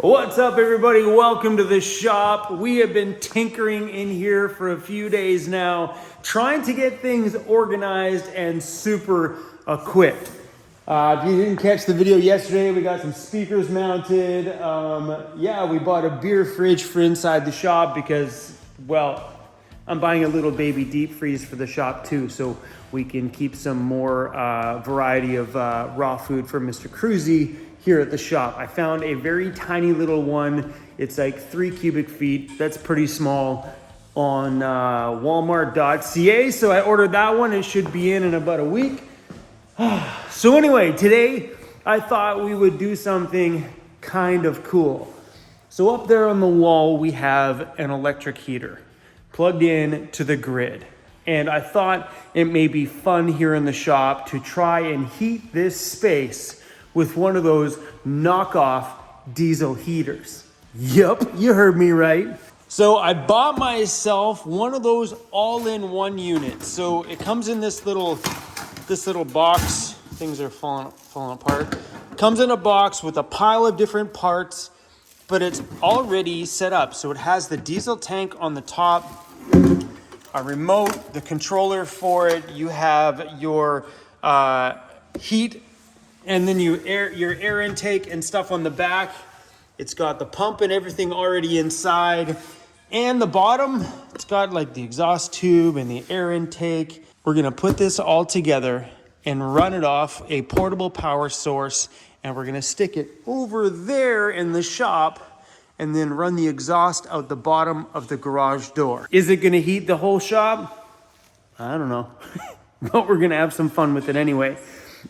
What's up, everybody? Welcome to the shop. We have been tinkering in here for a few days now, trying to get things organized and super equipped. If you didn't catch the video yesterday, we got some speakers mounted. We bought a beer fridge for inside the shop because, well, I'm buying a little baby deep freeze for the shop too, so we can keep some more variety of raw food for Mr. Cruzy here at the shop. I found a very tiny little one. It's like 3 cubic feet. That's pretty small on walmart.ca. So I ordered that one. It should be in about a week. So anyway, today I thought we would do something kind of cool. So up there on the wall, we have an electric heater plugged in to the grid. And I thought it may be fun here in the shop to try and heat this space with one of those knockoff diesel heaters. Yep, you heard me right. So I bought myself one of those all-in-one units. So it comes in this little box. Things are falling apart. Comes in a box with a pile of different parts, but it's already set up. So it has the diesel tank on the top, a remote, the controller for it. You have your heat, and then your air intake and stuff on the back. It's got the pump and everything already inside. And the bottom, it's got like the exhaust tube and the air intake. We're gonna put this all together and run it off a portable power source, and we're gonna stick it over there in the shop and then run the exhaust out the bottom of the garage door. Is it gonna heat the whole shop? I don't know, but we're gonna have some fun with it anyway.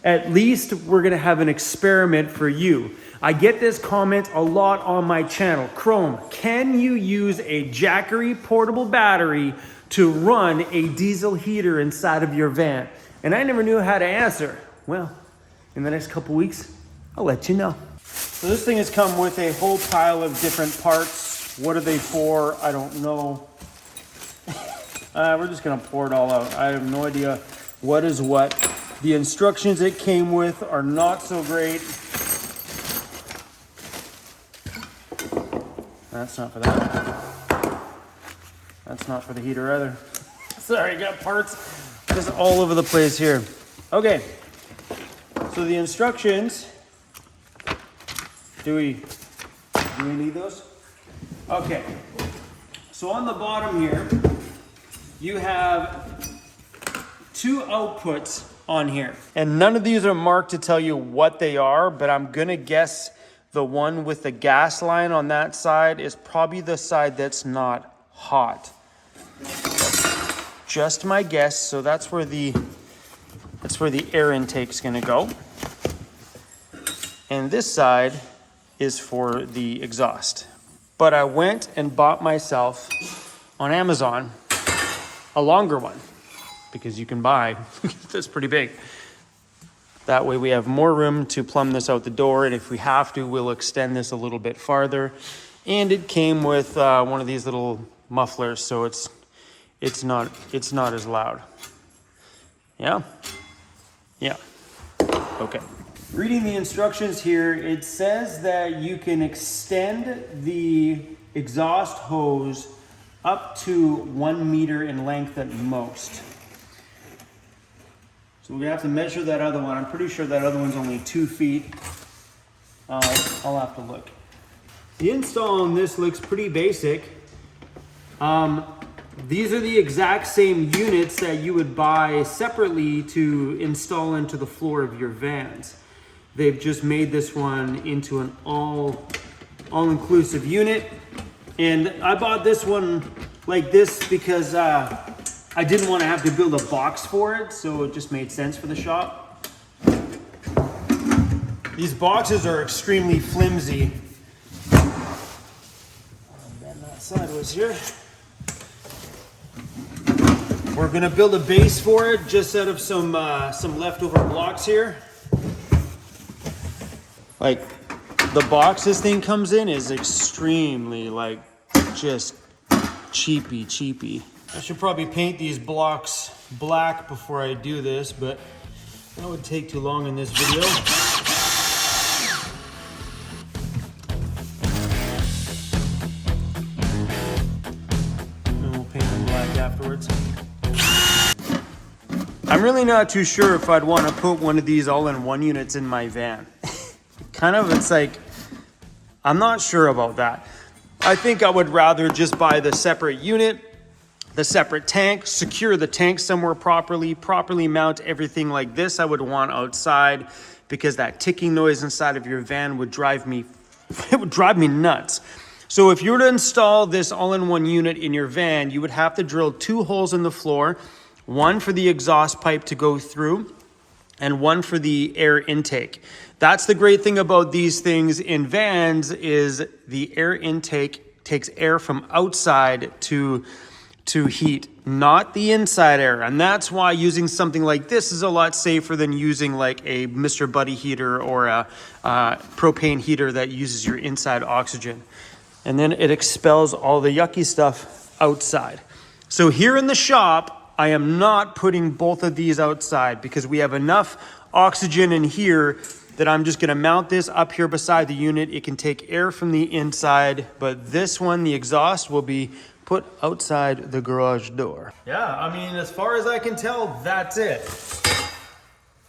At least we're gonna have an experiment for you. I get this comment a lot on my channel. Chrome, can you use a Jackery portable battery to run a diesel heater inside of your van? And I never knew how to answer. Well, in the next couple weeks, I'll let you know. So this thing has come with a whole pile of different parts. What are they for? I don't know. We're just gonna pour it all out. I have no idea what is what. The instructions it came with are not so great. That's not for that. That's not for the heater either. Sorry, got parts just all over the place here. Okay, so the instructions, do we need those? Okay, so on the bottom here, you have 2 outputs on here. And none of these are marked to tell you what they are, but I'm gonna guess the one with the gas line on that side is probably the side that's not hot. Just my guess. So that's where the air intake's gonna go. And this side is for the exhaust. But I went and bought myself on Amazon a longer one, because you can buy, that's pretty big. That way we have more room to plumb this out the door, and if we have to, we'll extend this a little bit farther. And it came with one of these little mufflers, so it's not as loud. Yeah? Yeah. Okay. Reading the instructions here, it says that you can extend the exhaust hose up to 1 meter in length at most. So we're gonna have to measure that other one. I'm pretty sure that other one's only 2 feet. I'll have to look. The install on this looks pretty basic. These are the exact same units that you would buy separately to install into the floor of your vans. They've just made this one into an all-inclusive unit. And I bought this one like this because I didn't want to have to build a box for it, so it just made sense for the shop. These boxes are extremely flimsy. I'll bend that sideways here. We're gonna build a base for it just out of some leftover blocks here. Like, the box this thing comes in is extremely, like, just cheapy. I should probably paint these blocks black before I do this, but that would take too long in this video. I'm really not too sure if I'd want to put one of these all-in-one units in my van. It's like, I'm not sure about that. I think I would rather just buy the separate unit, the separate tank, secure the tank somewhere properly mount everything like this I would want outside, because that ticking noise inside of your van would drive me, it would drive me nuts. So if you were to install this all-in-one unit in your van, you would have to drill 2 holes in the floor, one for the exhaust pipe to go through, and one for the air intake. That's the great thing about these things in vans, is the air intake takes air from outside to heat, not the inside air. And that's why using something like this is a lot safer than using like a Mr. Buddy heater or a propane heater that uses your inside oxygen. And then it expels all the yucky stuff outside. So here in the shop, I am not putting both of these outside because we have enough oxygen in here that I'm just gonna mount this up here beside the unit. It can take air from the inside, but this one, the exhaust, will be put outside the garage door. Yeah, I mean, as far as I can tell, that's it.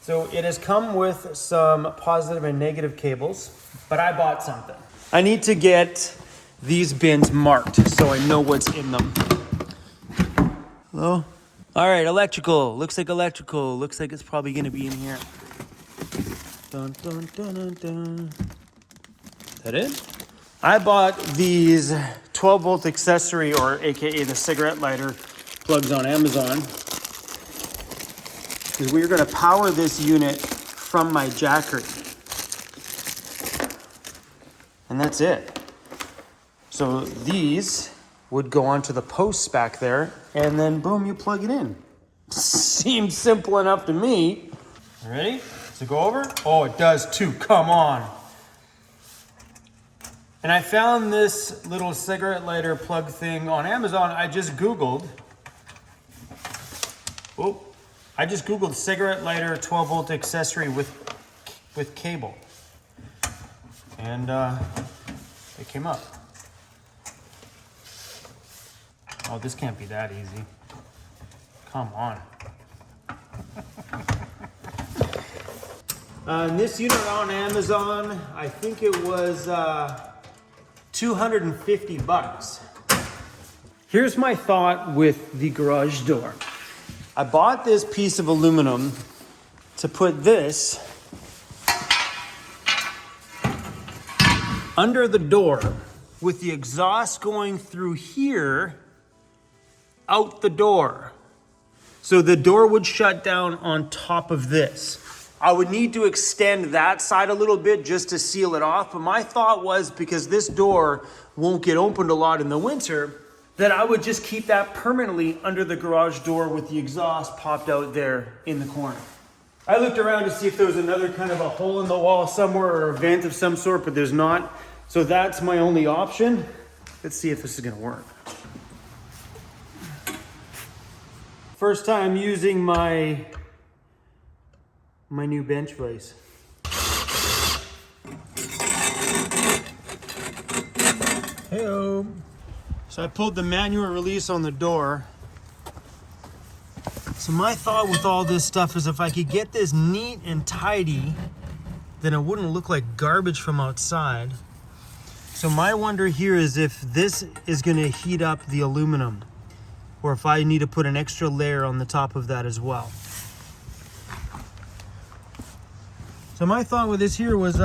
So it has come with some positive and negative cables, but I bought something. I need to get these bins marked so I know what's in them. Hello? All right, electrical. Looks like electrical. Looks like it's probably gonna be in here. Dun, dun, dun, dun, dun. Is that it? I bought these 12-volt accessory, or AKA the cigarette lighter plugs, on Amazon, because we're gonna power this unit from my Jackery. And that's it. So these would go onto the posts back there, and then boom, you plug it in. Seems simple enough to me. Ready? Does it go over? Oh, it does too, come on. And I found this little cigarette lighter plug thing on Amazon. I just Googled. Oh, I just Googled cigarette lighter 12-volt accessory with cable. And it came up. Oh, this can't be that easy. Come on. And this unit on Amazon, I think it was 250 bucks. Here's my thought with the garage door. I bought this piece of aluminum to put this under the door with the exhaust going through here out the door. So the door would shut down on top of this. I would need to extend that side a little bit just to seal it off. But my thought was, because this door won't get opened a lot in the winter, that I would just keep that permanently under the garage door with the exhaust popped out there in the corner. I looked around to see if there was another kind of a hole in the wall somewhere or a vent of some sort, but there's not. So that's my only option. Let's see if this is gonna work. First time using my new bench vise. Hey-o. So I pulled the manual release on the door. So my thought with all this stuff is, if I could get this neat and tidy, then it wouldn't look like garbage from outside. So my wonder here is if this is gonna heat up the aluminum, or if I need to put an extra layer on the top of that as well. So my thought with this here was,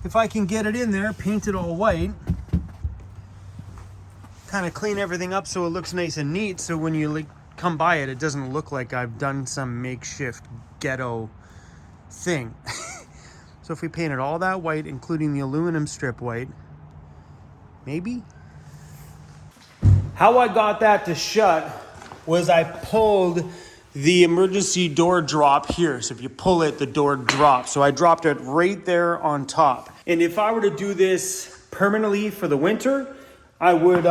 if I can get it in there, paint it all white, kind of clean everything up so it looks nice and neat, so when you come by it, it doesn't look like I've done some makeshift ghetto thing. So if we painted all that white, including the aluminum strip white, maybe? How I got that to shut was I pulled the emergency door drop here. So if you pull it, the door drops. So I dropped it right there on top. And if I were to do this permanently for the winter, I would,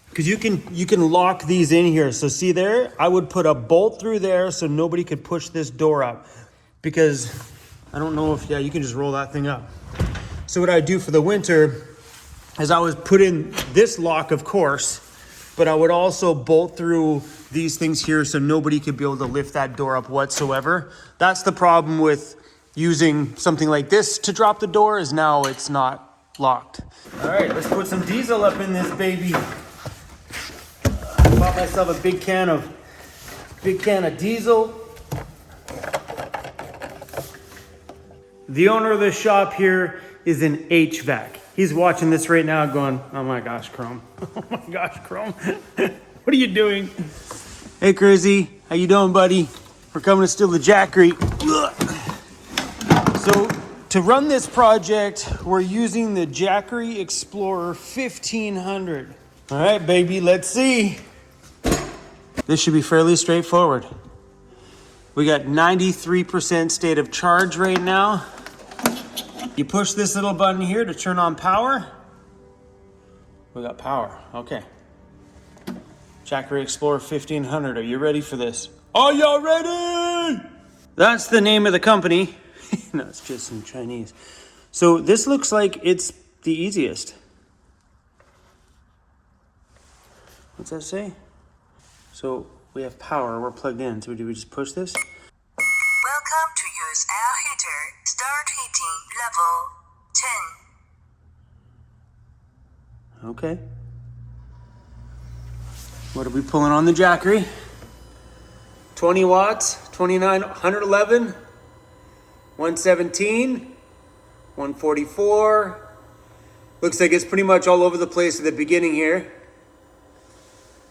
because you can lock these in here. So see there, I would put a bolt through there so nobody could push this door up. Because I don't know if, yeah, you can just roll that thing up. So what I do for the winter is I would put in this lock, of course, but I would also bolt through these things here so nobody could be able to lift that door up whatsoever. That's the problem with using something like this to drop the door, is now it's not locked. All right, let's put some diesel up in this baby. I bought myself a big can of diesel. The owner of the shop here is an HVAC. He's watching this right now going, oh my gosh, Chrome. Oh my gosh, Chrome. What are you doing? Hey, Crizzy. How you doing, buddy? We're coming to steal the Jackery. So to run this project, we're using the Jackery Explorer 1500. All right, baby, let's see. This should be fairly straightforward. We got 93% state of charge right now. You push this little button here to turn on power. We got power, okay. Jackery Explorer 1500, are you ready for this? Are y'all ready? That's the name of the company. No, it's just in Chinese. So this looks like it's the easiest. What's that say? So we have power, we're plugged in. So do we just push this? Welcome to use air heater. Start heating level 10. Okay. What are we pulling on the Jackery? 20 watts, 29, 111, 117, 144. Looks like it's pretty much all over the place at the beginning here.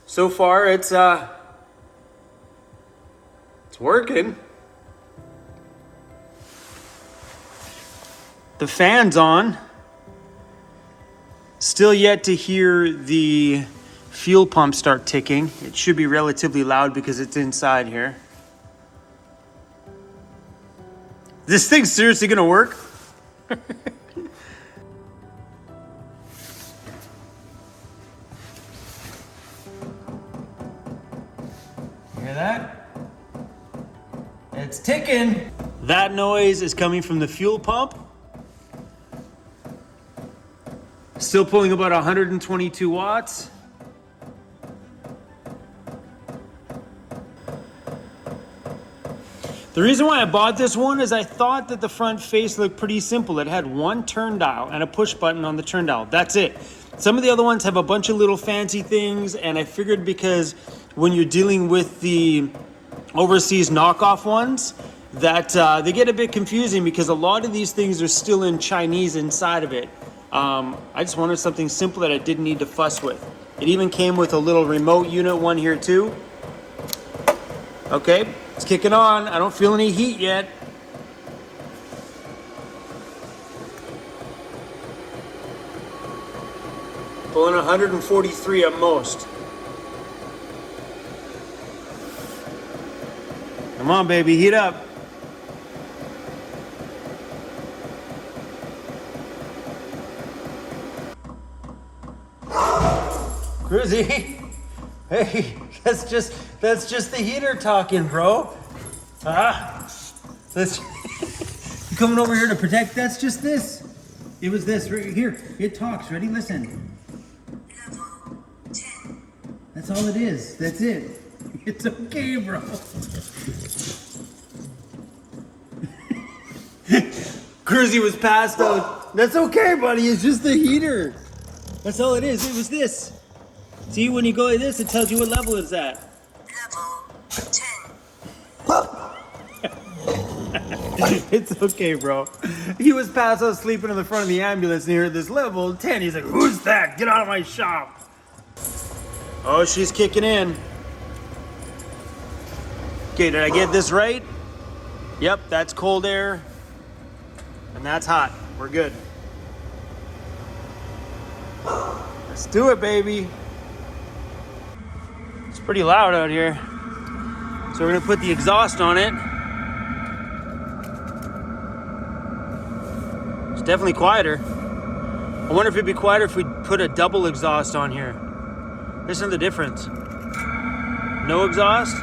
So far, it's working. The fan's on. Still yet to hear the fuel pump start ticking. It should be relatively loud because it's inside here. This thing's seriously gonna work? Hear that? It's ticking. That noise is coming from the fuel pump. Still pulling about 122 watts. The reason why I bought this one is I thought that the front face looked pretty simple. It had one turn dial and a push button on the turn dial. That's it. Some of the other ones have a bunch of little fancy things, and I figured because when you're dealing with the overseas knockoff ones, that they get a bit confusing because a lot of these things are still in Chinese inside of it. I just wanted something simple that I didn't need to fuss with. It even came with a little remote unit one here too. Okay, it's kicking on. I don't feel any heat yet. Pulling 143 at most. Come on, baby, heat up. Cruzy, hey, that's just the heater talking, bro. That's you coming over here to protect. That's just this. It was this right here. It talks. Ready? Listen. Level 10. That's all it is. That's it. It's okay, bro. Cruzy was passed out. That's okay, buddy. It's just the heater. That's all it is. It was this. See, when you go like this, it tells you what level it's at. Level 10. It's okay, bro. He was passed out sleeping in the front of the ambulance near this level 10. He's like, who's that? Get out of my shop. Oh, she's kicking in. Okay, did I get this right? Yep, that's cold air. And that's hot. We're good. Let's do it, baby. It's pretty loud out here. So we're gonna put the exhaust on it. It's definitely quieter. I wonder if it'd be quieter if we put a double exhaust on here. Listen to the difference. No exhaust.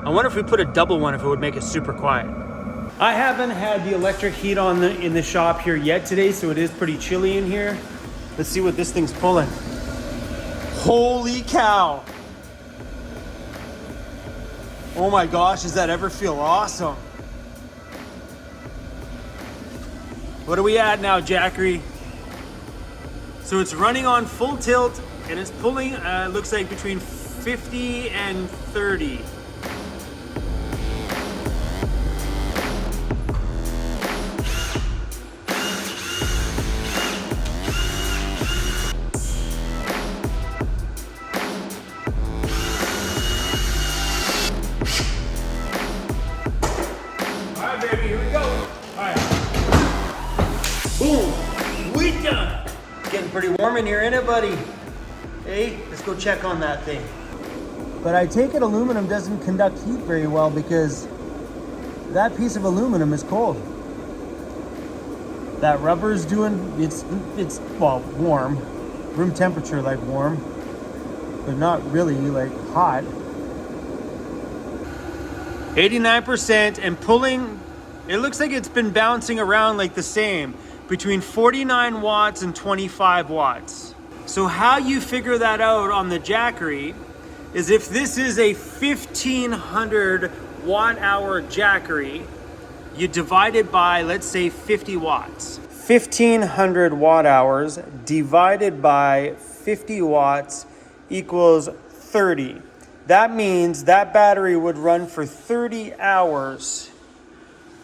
I wonder if we put a double one, if it would make it super quiet. I haven't had the electric heat on in the shop here yet today, so it is pretty chilly in here. Let's see what this thing's pulling. Holy cow. Oh my gosh, does that ever feel awesome? What are we at now, Jackery? So it's running on full tilt and it's pulling, looks like between 50 and 30. All right, baby, here we go. All right. Boom, we done. Getting pretty warm in here, ain't it, buddy? Hey, let's go check on that thing. But I take it aluminum doesn't conduct heat very well because that piece of aluminum is cold. That rubber's doing, it's well, warm, room temperature like warm, but not really like hot. 89% and pulling, it looks like it's been bouncing around like the same, between 49 watts and 25 watts. So how you figure that out on the Jackery is if this is a 1500 watt hour Jackery, you divide it by, let's say 50 watts. 1500 watt hours divided by 50 watts equals 30. That means that battery would run for 30 hours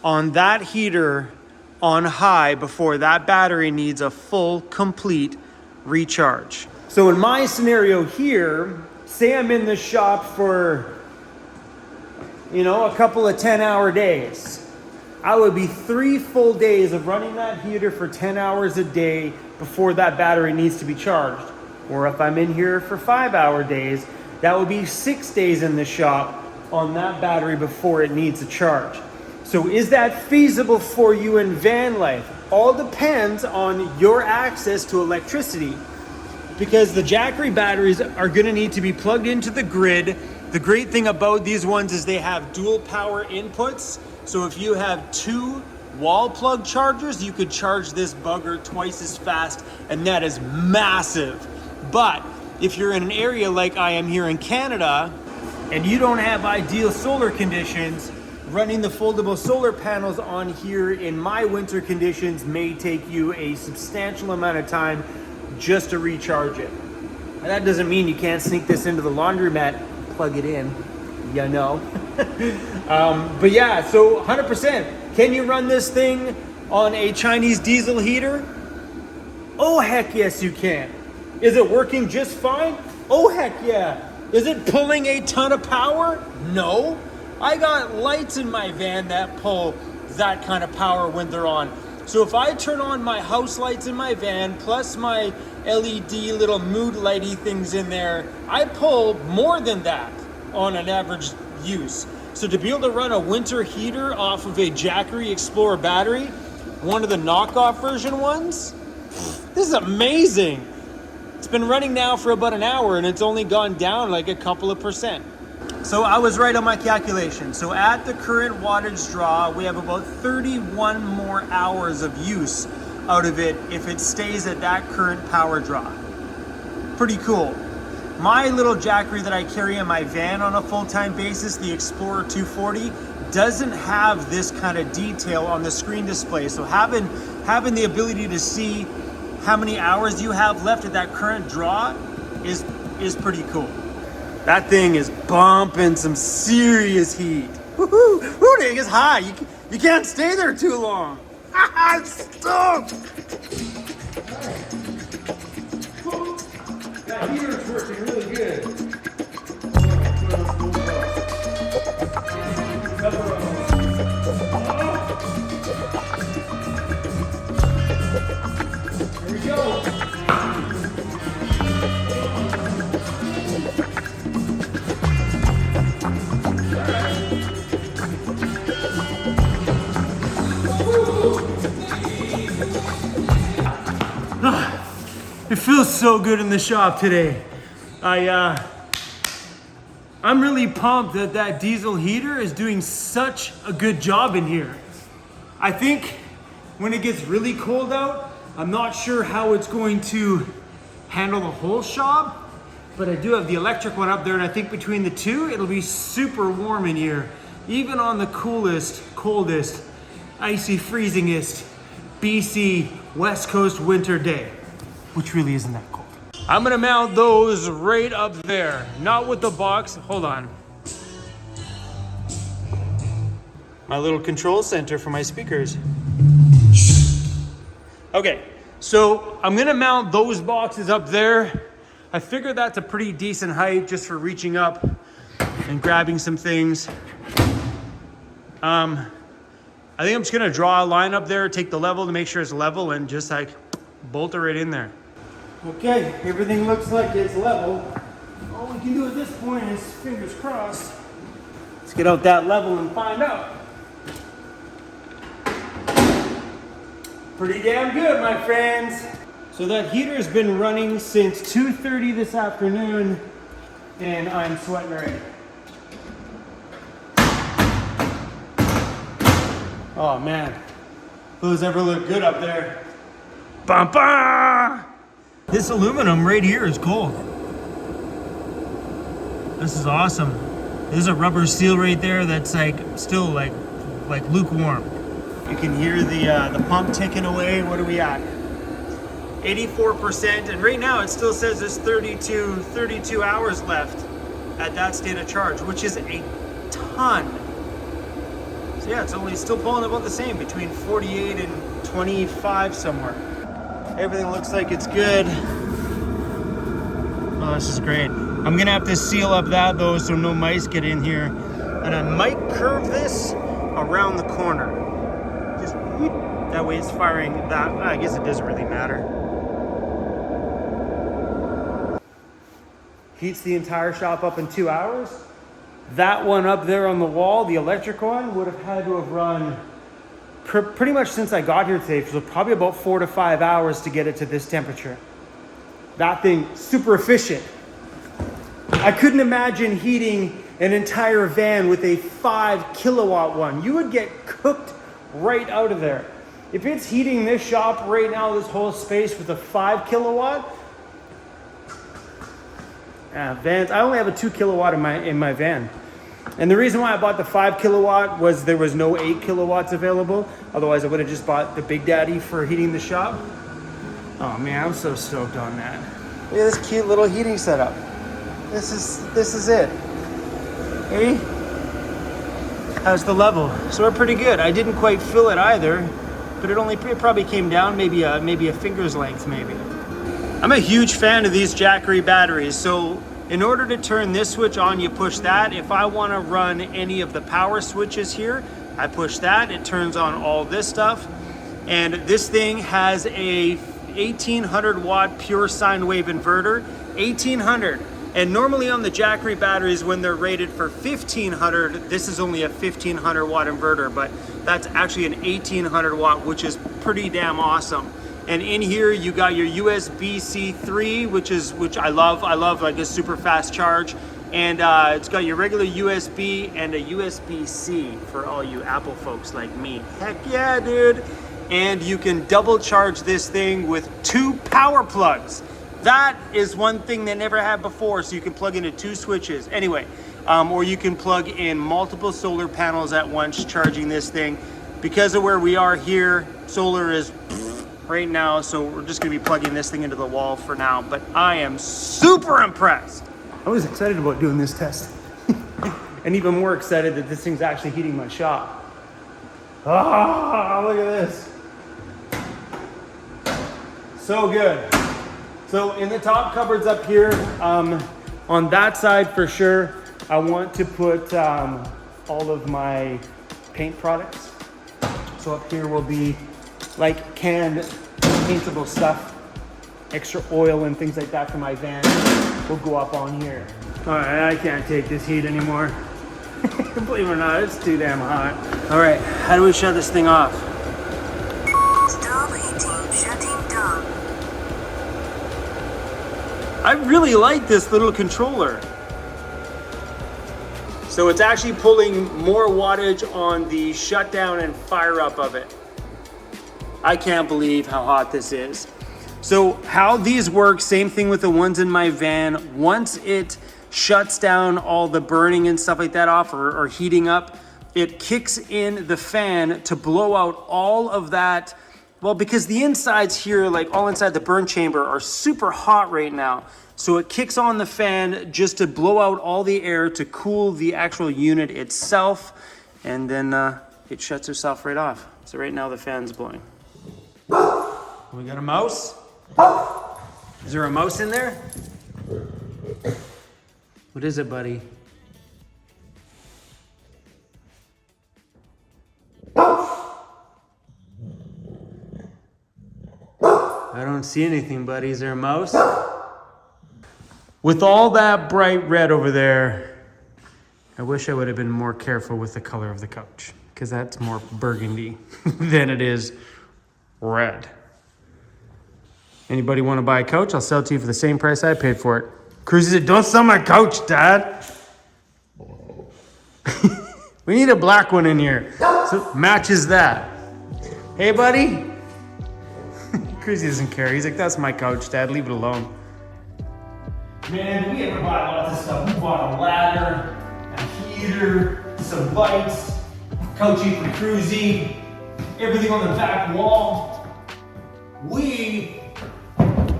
on that heater on high before that battery needs a full, complete recharge. So in my scenario here, say I'm in the shop for, a couple of 10-hour days. I would be 3 full days of running that heater for 10 hours a day before that battery needs to be charged. Or if I'm in here for 5-hour days, that would be 6 days in the shop on that battery before it needs a charge. So is that feasible for you in van life? All depends on your access to electricity, because the Jackery batteries are gonna need to be plugged into the grid. The great thing about these ones is they have dual power inputs. So if you have 2 wall plug chargers, you could charge this bugger twice as fast, and that is massive. But if you're in an area like I am here in Canada, and you don't have ideal solar conditions, running the foldable solar panels on here in my winter conditions may take you a substantial amount of time just to recharge it. And that doesn't mean you can't sneak this into the laundromat, plug it in, but yeah, so 100%. Can you run this thing on a Chinese diesel heater? Oh, heck yes you can. Is it working just fine? Oh, heck yeah. Is it pulling a ton of power? No. I got lights in my van that pull that kind of power when they're on. So if I turn on my house lights in my van, plus my LED little mood lighty things in there, I pull more than that on an average use. So to be able to run a winter heater off of a Jackery Explorer battery, one of the knockoff version ones, this is amazing. It's been running now for about an hour and it's only gone down like a couple of percent. So I was right on my calculation. So at the current wattage draw, we have about 31 more hours of use out of it if it stays at that current power draw. Pretty cool. My little Jackery that I carry in my van on a full-time basis, the Explorer 240, doesn't have this kind of detail on the screen display. So having the ability to see how many hours you have left at that current draw is pretty cool. That thing is bumping some serious heat. Woohoo! Woo, dang, it's high. You can't stay there too long. I'm stoked. That heater's working really good. Here we go. It feels so good in the shop today. I'm really pumped that that diesel heater is doing such a good job in here. I think when it gets really cold out, I'm not sure how it's going to handle the whole shop, But I do have the electric one up there, and I think between the two, it'll be super warm in here. Even on the coolest, coldest, icy, freezingest BC West Coast winter day, which really isn't that cold. I'm gonna mount those right up there. Not with the box, hold on. My little control center for my speakers. Okay, so I'm gonna mount those boxes up there. I figured that's a pretty decent height just for reaching up and grabbing some things. I think I'm just gonna draw a line up there, take the level to make sure it's level, and just like bolt it right in there. Okay, everything looks like it's level. All we can do at this point is fingers crossed. Let's get out that level and find out. Pretty damn good, my friends. So that heater's been running since 2:30 this afternoon, and I'm sweating already. Oh man, those ever look good up there. Bum, bum. This aluminum right here is cold. This is awesome. There's a rubber seal right there that's like still like lukewarm. You can hear the pump ticking away. What are we at? 84%, and right now it still says there's 32 hours left at that state of charge, which is a ton. So yeah, it's only still pulling about the same, between 48 and 25 somewhere. Everything looks like it's good. Oh, this is great. I'm gonna have to seal up that though, so no mice get in here. And I might curve this around the corner. Just whoop, that way it's firing that. I guess it doesn't really matter. Heats the entire shop up in 2 hours. That one up there on the wall, the electric one, would have had to have run pretty much since I got here today, so probably about 4 to 5 hours to get it to this temperature. That thing, super efficient. I couldn't imagine heating an entire van with a 5 kilowatt one. You would get cooked right out of there. If it's heating this shop right now, this whole space with a 5 kilowatt, vans. I only have a 2 kilowatt in my van. And the reason why I bought the 5 kilowatt was there was no 8 kilowatts available. Otherwise I would have just bought the Big Daddy for heating the shop. Oh man, I'm so stoked on that. Look at this cute little heating setup. This is it. Hey? How's the level? So we're pretty good. I didn't quite fill it either, but it probably came down maybe a finger's length maybe. I'm a huge fan of these Jackery batteries. So in order to turn this switch on, you push that. If I want to run any of the power switches here, I push that. It turns on all this stuff. And this thing has a 1800 watt pure sine wave inverter. 1800. And normally on the Jackery batteries, when they're rated for 1500, this is only a 1500 watt inverter, but that's actually an 1800 watt, which is pretty damn awesome. And in here you got your USB-C 3, which I love. I love like a super fast charge. And it's got your regular USB and a USB-C for all you Apple folks like me. Heck yeah, dude. And you can double charge this thing with 2 power plugs. That is one thing they never had before, so you can plug into 2 switches. Anyway, or you can plug in multiple solar panels at once, charging this thing. Because of where we are here, solar is right now, so we're just gonna be plugging this thing into the wall for now, but I am super impressed. I was excited about doing this test. And even more excited that this thing's actually heating my shop. Ah, look at this. So good. So in the top cupboards up here, on that side for sure, I want to put all of my paint products. So up here will be like canned paintable stuff, extra oil and things like that for my van will go up on here. All right, I can't take this heat anymore. Believe it or not, it's too damn hot. All right, how do we shut this thing off? Stop heating, shutting down. I really like this little controller. So it's actually pulling more wattage on the shutdown and fire up of it. I can't believe how hot this is. So how these work, same thing with the ones in my van. Once it shuts down all the burning and stuff like that off or heating up, it kicks in the fan to blow out all of that. Well, because the insides here, like all inside the burn chamber, are super hot right now. So it kicks on the fan just to blow out all the air to cool the actual unit itself. And then it shuts itself right off. So right now the fan's blowing. We got a mouse? Is there a mouse in there? What is it, buddy? I don't see anything, buddy. Is there a mouse? With all that bright red over there, I wish I would have been more careful with the color of the couch, because that's more burgundy than it is red. Anybody want to buy a couch? I'll sell it to you for the same price I paid for it. Cruzy said, don't sell my couch, Dad. We need a black one in here. So matches that. Hey, buddy. Cruzy doesn't care. He's like, that's my couch, Dad. Leave it alone. Man, we ever buy lots of stuff. We bought a ladder, a heater, some lights, couchy for Cruzy, everything on the back wall.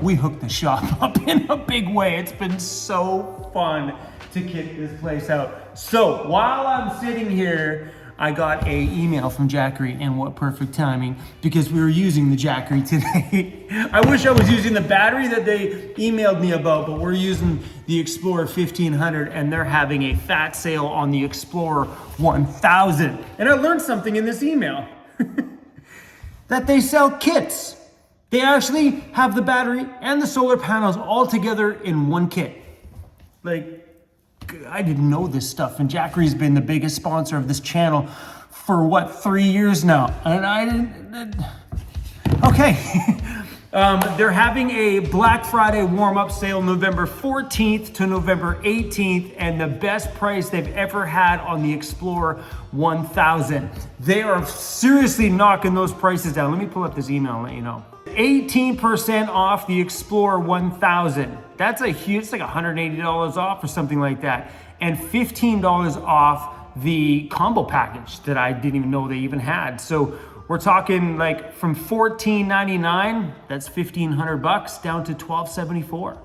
We hooked the shop up in a big way. It's been so fun to kick this place out. So while I'm sitting here, I got a email from Jackery, and what perfect timing, because we were using the Jackery today. I wish I was using the battery that they emailed me about, but we're using the Explorer 1500, and they're having a fat sale on the Explorer 1000. And I learned something in this email, that they sell kits. They actually have the battery and the solar panels all together in one kit. Like, I didn't know this stuff, and Jackery's been the biggest sponsor of this channel for what, 3 years now, and I didn't. Okay. They're having a Black Friday warm-up sale November 14th to November 18th, and the best price they've ever had on the Explorer 1000. They are seriously knocking those prices down. Let me pull up this email and let you know. 18% off the Explorer 1000. That's a huge, it's like $180 off or something like that. And $15 off the combo package that I didn't even know they even had. So we're talking like from $14.99, that's $1,500 down to $1,274.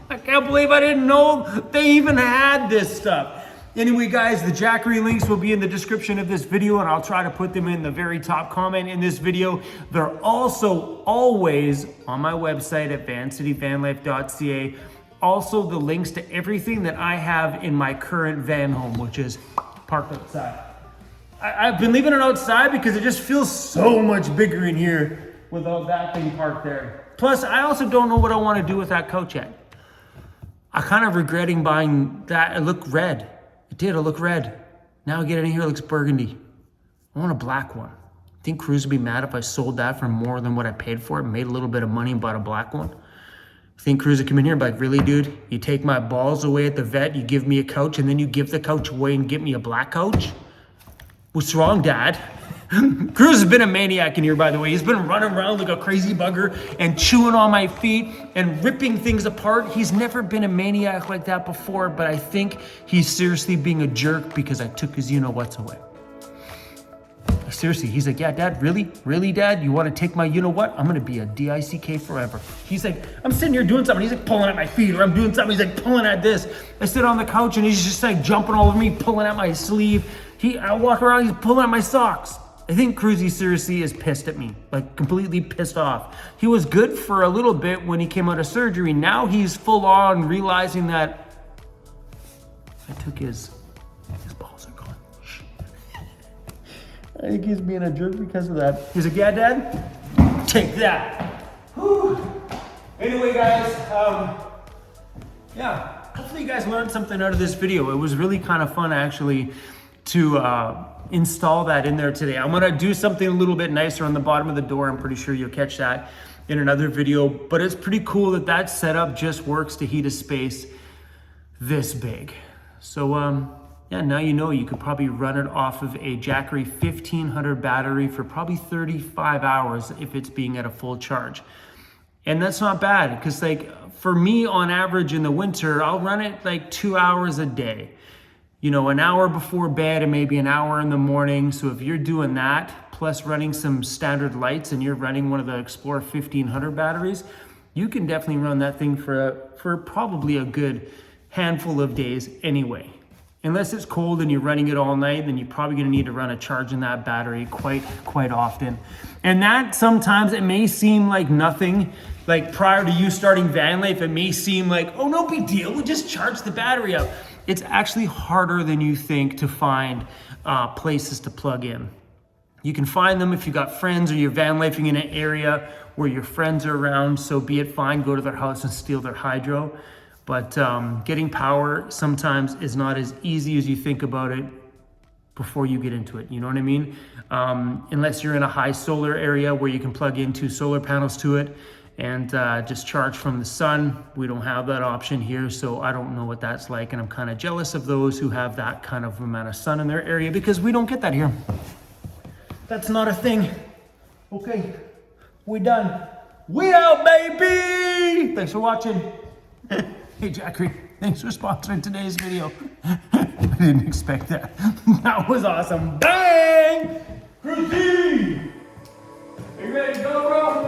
I can't believe I didn't know they even had this stuff. Anyway, guys, the Jackery links will be in the description of this video, and I'll try to put them in the very top comment in this video. They're also always on my website at vancityvanlife.ca. Also, the links to everything that I have in my current van home, which is parked outside. I've been leaving it outside because it just feels so much bigger in here without that thing parked there. Plus, I also don't know what I want to do with that couch yet. I'm kind of regretting buying that. It looked red. It did, it looked red. Now I get in here, it looks burgundy. I want a black one. I think Cruz would be mad if I sold that for more than what I paid for it, made a little bit of money and bought a black one. I think Cruz would come in here and be like, really, dude? You take my balls away at the vet, you give me a couch, and then you give the couch away and get me a black couch? What's wrong, Dad? Cruz has been a maniac in here, by the way. He's been running around like a crazy bugger and chewing on my feet and ripping things apart. He's never been a maniac like that before, but I think he's seriously being a jerk because I took his you-know-whats away. Seriously, he's like, yeah, Dad, really? Really, Dad? You want to take my you-know-what? I'm going to be a DICK forever. He's like, I'm sitting here doing something. He's like pulling at my feet, or I'm doing something. He's like pulling at this. I sit on the couch and he's just like jumping all over me, pulling at my sleeve. I walk around, he's pulling at my socks. I think Cruzy seriously is pissed at me, like completely pissed off. He was good for a little bit when he came out of surgery. Now he's full on realizing that I took his balls are gone. I think he's being a jerk because of that. He's like, yeah, Dad, take that. Whew. Anyway, guys, yeah, hopefully you guys learned something out of this video. It was really kind of fun actually to install that in there today. I'm gonna do something a little bit nicer on the bottom of the door. I'm pretty sure you'll catch that in another video, but it's pretty cool that that setup just works to heat a space this big. So yeah, now you know you could probably run it off of a Jackery 1500 battery for probably 35 hours if it's being at a full charge. And that's not bad, because like for me on average in the winter, I'll run it like 2 hours a day. You know, an hour before bed and maybe an hour in the morning. So if you're doing that, plus running some standard lights and you're running one of the Explorer 1500 batteries, you can definitely run that thing for probably a good handful of days anyway. Unless it's cold and you're running it all night, then you're probably gonna need to run a charge in that battery quite often. And that sometimes it may seem like nothing. Like prior to you starting van life, it may seem like, oh, no big deal, we just charge the battery up. It's actually harder than you think to find places to plug in. You can find them if you've got friends or you're van lifing in an area where your friends are around, so be it fine, go to their house and steal their hydro. But getting power sometimes is not as easy as you think about it before you get into it, you know what I mean? Unless you're in a high solar area where you can plug in 2 solar panels to it and just charge from the sun. We don't have that option here, so I don't know what that's like, and I'm kind of jealous of those who have that kind of amount of sun in their area, because we don't get that here. That's not a thing. Okay, we done. We out, baby! Thanks for watching. Hey, Jackery, thanks for sponsoring today's video. I didn't expect that. That was awesome. Bang! Cruisy! Are you ready to go, bro?